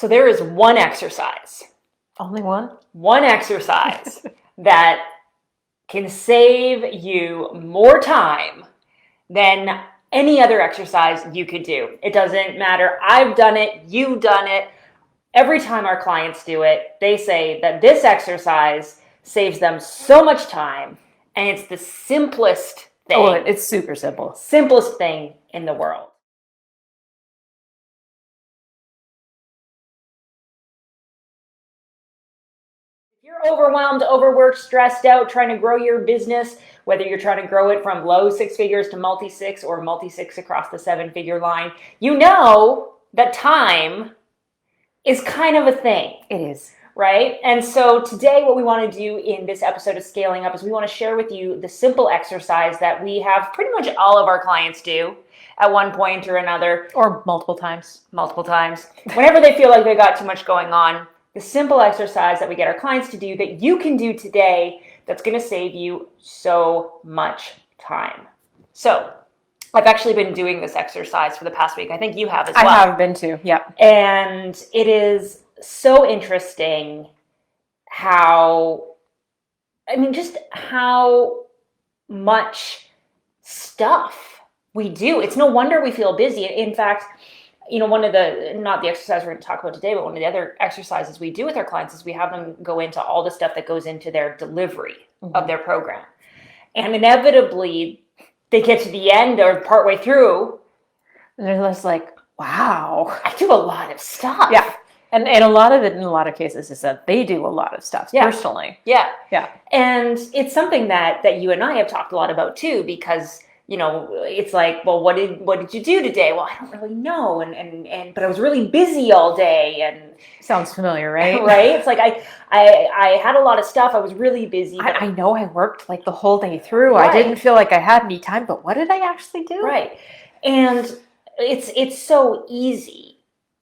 So there is one exercise. Only one? One exercise that can save you more time than any other exercise you could do. It doesn't matter. I've done it. You've done it. Every time our clients do it, they say that this exercise saves them so much time, and it's the simplest thing. Oh, it's super simple. Simplest thing in the world. If you're overwhelmed, overworked, stressed out, trying to grow your business, whether you're trying to grow it from low 6 figures to multi-6 or multi-6 across the 7-figure line, you know that time is kind of a thing. It is. Right? And so today what we want to do in this episode of Scaling Up is we want to share with you the simple exercise that we have pretty much all of our clients do at one point or another. Or multiple times. Multiple times. Whenever they feel like they got too much going on, the simple exercise that we get our clients to do that you can do today that's going to save you so much time. So I've actually been doing this exercise for the past week. I think you have as well. I have been too, yep. And it is so interesting just how much stuff we do. It's no wonder we feel busy. In fact, one of not the exercise we're going to talk about today, but one of the other exercises we do with our clients is we have them go into all the stuff that goes into their delivery of their program. And inevitably, they get to the end or partway through, and they're just like, wow. I do a lot of stuff. Yeah. And a lot of it, in a lot of cases, is that they do a lot of stuff personally. Yeah. Yeah. And it's something that you and I have talked a lot about too, because, it's like, well, what did you do today? Well, I don't really know. But I was really busy all day. And sounds familiar, right? Right. It's like, I had a lot of stuff. I was really busy. I know I worked like the whole day through. Right. I didn't feel like I had any time, but what did I actually do? Right. And it's so easy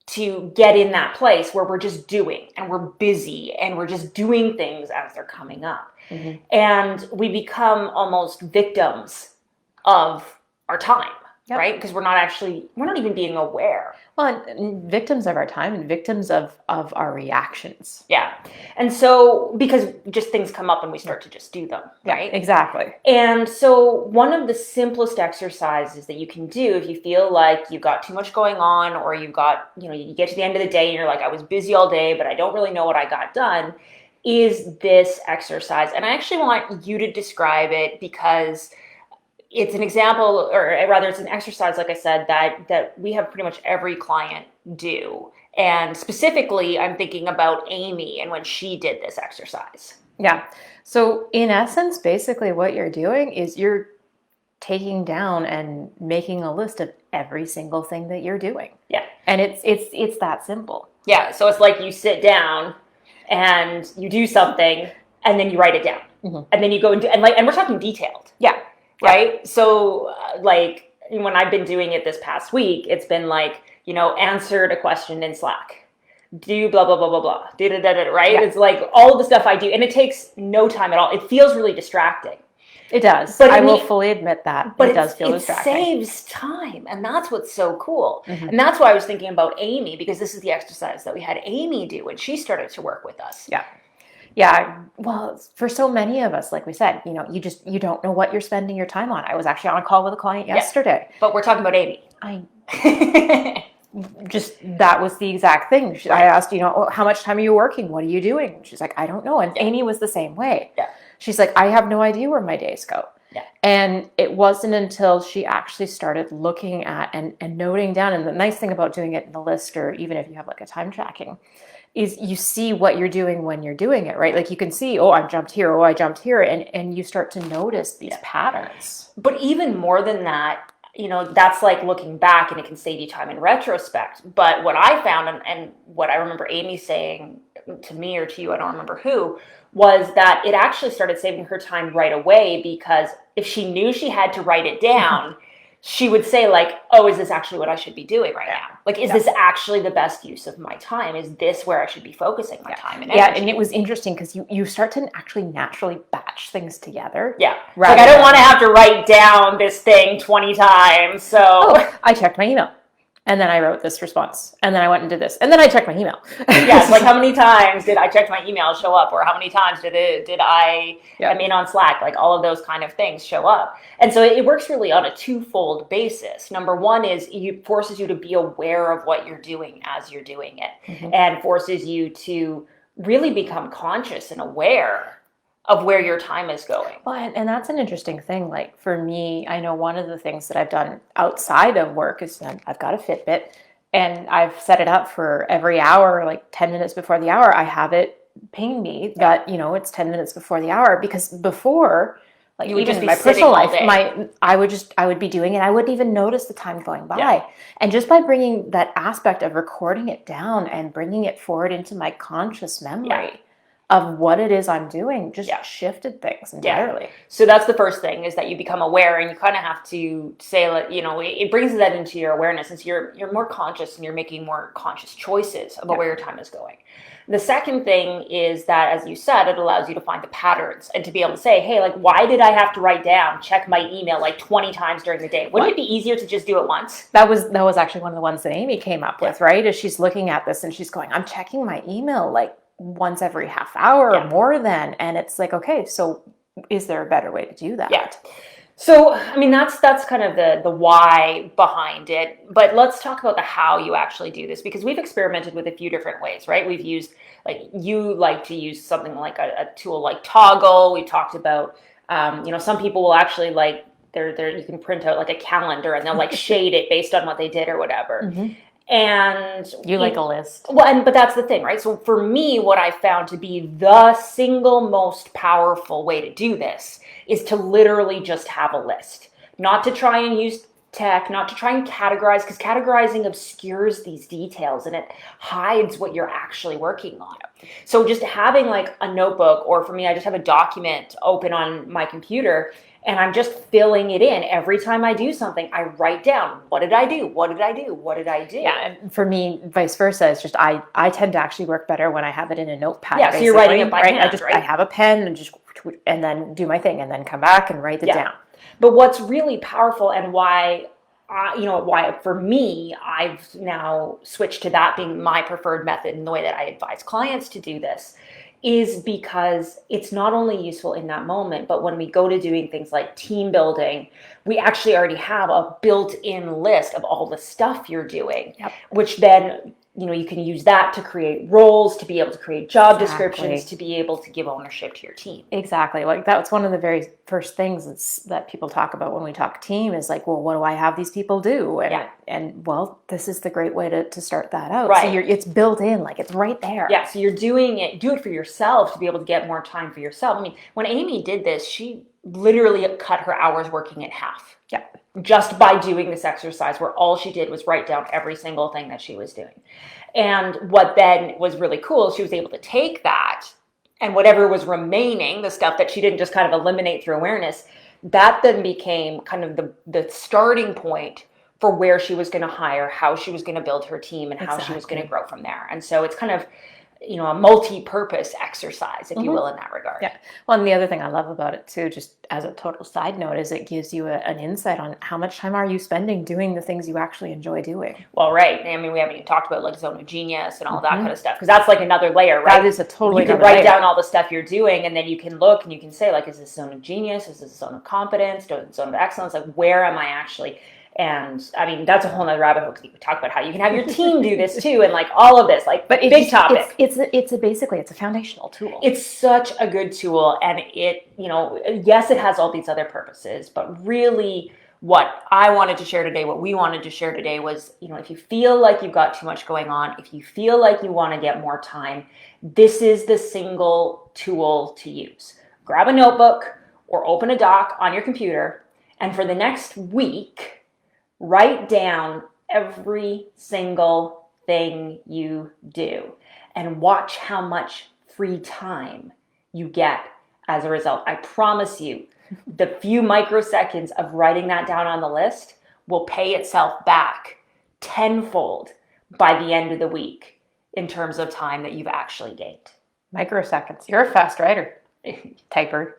to get in that place where we're just doing and we're busy and we're just doing things as they're coming up. Mm-hmm. And we become almost victims of our time, right? Because we're not even being aware. Well, and victims of our time and victims of our reactions. Yeah. And so, because just things come up and we start to just do them, right? Yeah, exactly. And so one of the simplest exercises that you can do if you feel like you've got too much going on, or you get to the end of the day and you're like, I was busy all day, but I don't really know what I got done, is this exercise. And I actually want you to describe it because it's an example, or rather it's an exercise, like I said, that we have pretty much every client do. And specifically, I'm thinking about Amy and when she did this exercise. Yeah. So in essence, basically what you're doing is you're taking down and making a list of every single thing that you're doing. Yeah. And it's that simple. Yeah. So it's like you sit down and you do something and then you write it down. Mm-hmm. And then you go and we're talking detailed. Yeah. Right. Yeah. So when I've been doing it this past week, it's been like, answered a question in Slack, do blah, blah, blah, blah, blah, right? Yeah. It's like all of the stuff I do, and it takes no time at all. It feels really distracting. It does. But I will fully admit that. But it does feel distracting. It saves time, and that's what's so cool. Mm-hmm. And that's why I was thinking about Amy, because this is the exercise that we had Amy do when she started to work with us. Yeah. Yeah, well, for so many of us, like we said, you don't know what you're spending your time on. I was actually on a call with a client yesterday. Yeah, but we're talking about Amy. That was the exact thing. I asked, how much time are you working? What are you doing? She's like, I don't know. And Amy was the same way. Yeah. She's like, I have no idea where my days go. Yeah. And it wasn't until she actually started looking at and noting down. And the nice thing about doing it in a list, or even if you have like a time tracking, is you see what you're doing when you're doing it, right? Like you can see, I jumped here, and you start to notice these patterns. But even more than that, that's like looking back, and it can save you time in retrospect. But what I found, and what I remember Amy saying to me or to you, I don't remember who, was that it actually started saving her time right away, because if she knew she had to write it down, she would say like, is this actually what I should be doing right now? Like, is this actually the best use of my time? Is this where I should be focusing my time and energy? Yeah, and it was interesting because you start to actually naturally batch things together. Yeah. Like, I don't want to have to write down this thing 20 times. So I checked my email. And then I wrote this response. And then I went and did this. And then I checked my email. Yeah, it's like how many times did I check my email show up, or how many times did I am in on Slack? Like all of those kind of things show up. And so it works really on a twofold basis. Number one is it forces you to be aware of what you're doing as you're doing it, and forces you to really become conscious and aware of where your time is going. Well, and that's an interesting thing. Like for me, I know one of the things that I've done outside of work is I've got a Fitbit, and I've set it up for every hour, like 10 minutes before the hour, I have it ping me that, it's 10 minutes before the hour. Because before, like you would even just in be my personal life, day. I would be doing it. I wouldn't even notice the time going by. And just by bringing that aspect of recording it down and bringing it forward into my conscious memory of what it is I'm doing, just shifted things entirely. So that's the first thing, is that you become aware, and you kind of have to say, like, it brings that into your awareness, since you're more conscious and you're making more conscious choices about where your time is going. The second thing is that, as you said, it allows you to find the patterns and to be able to say, hey, like, why did I have to check my email like 20 times during the day? Wouldn't it be easier to just do it once? That was actually one of the ones that Amy came up with, right? Is she's looking at this and she's going, I'm checking my email like once every half hour or more than, and it's like, okay, so is there a better way to do that? Yeah. So, I mean, that's kind of the why behind it, but let's talk about the how you actually do this, because we've experimented with a few different ways, right? We've used, like, you like to use something like a tool like Toggle. We talked about, some people will actually like, you can print out like a calendar and they'll like shade it based on what they did or whatever. And you like a list. Well, but that's the thing, right? So for me, what I found to be the single most powerful way to do this is to literally just have a list, not to try and use tech, not to try and categorize, because categorizing obscures these details and it hides what you're actually working on. So just having like a notebook, or for me, I just have a document open on my computer, and I'm just filling it in. Every time I do something, I write down, what did I do? What did I do? What did I do? Yeah, and for me, vice versa. It's just I tend to actually work better when I have it in a notepad. Yeah, so you're writing it by hand, I have a pen and then do my thing and then come back and write it down. But what's really powerful, and why for me, I've now switched to that being my preferred method in the way that I advise clients to do this, is because it's not only useful in that moment, but when we go to doing things like team building, we actually already have a built-in list of all the stuff you're doing, which then, you can use that to create roles, to be able to create job descriptions, to be able to give ownership to your team. Exactly. Like that's one of the very first things that people talk about when we talk team is like, well, what do I have these people do? And well, this is the great way to start that out. Right. So it's built in, like it's right there. Yeah. So you're do it for yourself, to be able to get more time for yourself. I mean, when Amy did this, she literally cut her hours working in half. Yeah. Just by doing this exercise, where all she did was write down every single thing that she was doing. And what then was really cool, she was able to take that and whatever was remaining, the stuff that she didn't just kind of eliminate through awareness, that then became kind of the starting point for where she was going to hire, how she was going to build her team, and how she was going to grow from there. And so it's kind of, a multi-purpose exercise, if you will, in that regard. Yeah. Well, and the other thing I love about it too, just as a total side note, is it gives you an insight on how much time are you spending doing the things you actually enjoy doing. Well, right. I mean, we haven't even talked about like Zone of Genius and all that kind of stuff, because that's like another layer, right? That is a totally. You can write down all the stuff you're doing, and then you can look and you can say, like, is this Zone of Genius? Is this Zone of Competence? Zone of Excellence? Like, where am I actually? And I mean, that's a whole nother rabbit hole, because you could talk about how you can have your team do this too, and like all of this, like, but big topic. Basically it's a foundational tool. It's such a good tool, and it, yes, it has all these other purposes, but really what I wanted to share today, what we wanted to share today was, if you feel like you've got too much going on, if you feel like you want to get more time, this is the single tool to use. Grab a notebook or open a doc on your computer, and for the next week, write down every single thing you do and watch how much free time you get as a result. I promise you, the few microseconds of writing that down on the list will pay itself back tenfold by the end of the week in terms of time that you've actually gained. Microseconds. You're a fast writer. Typer.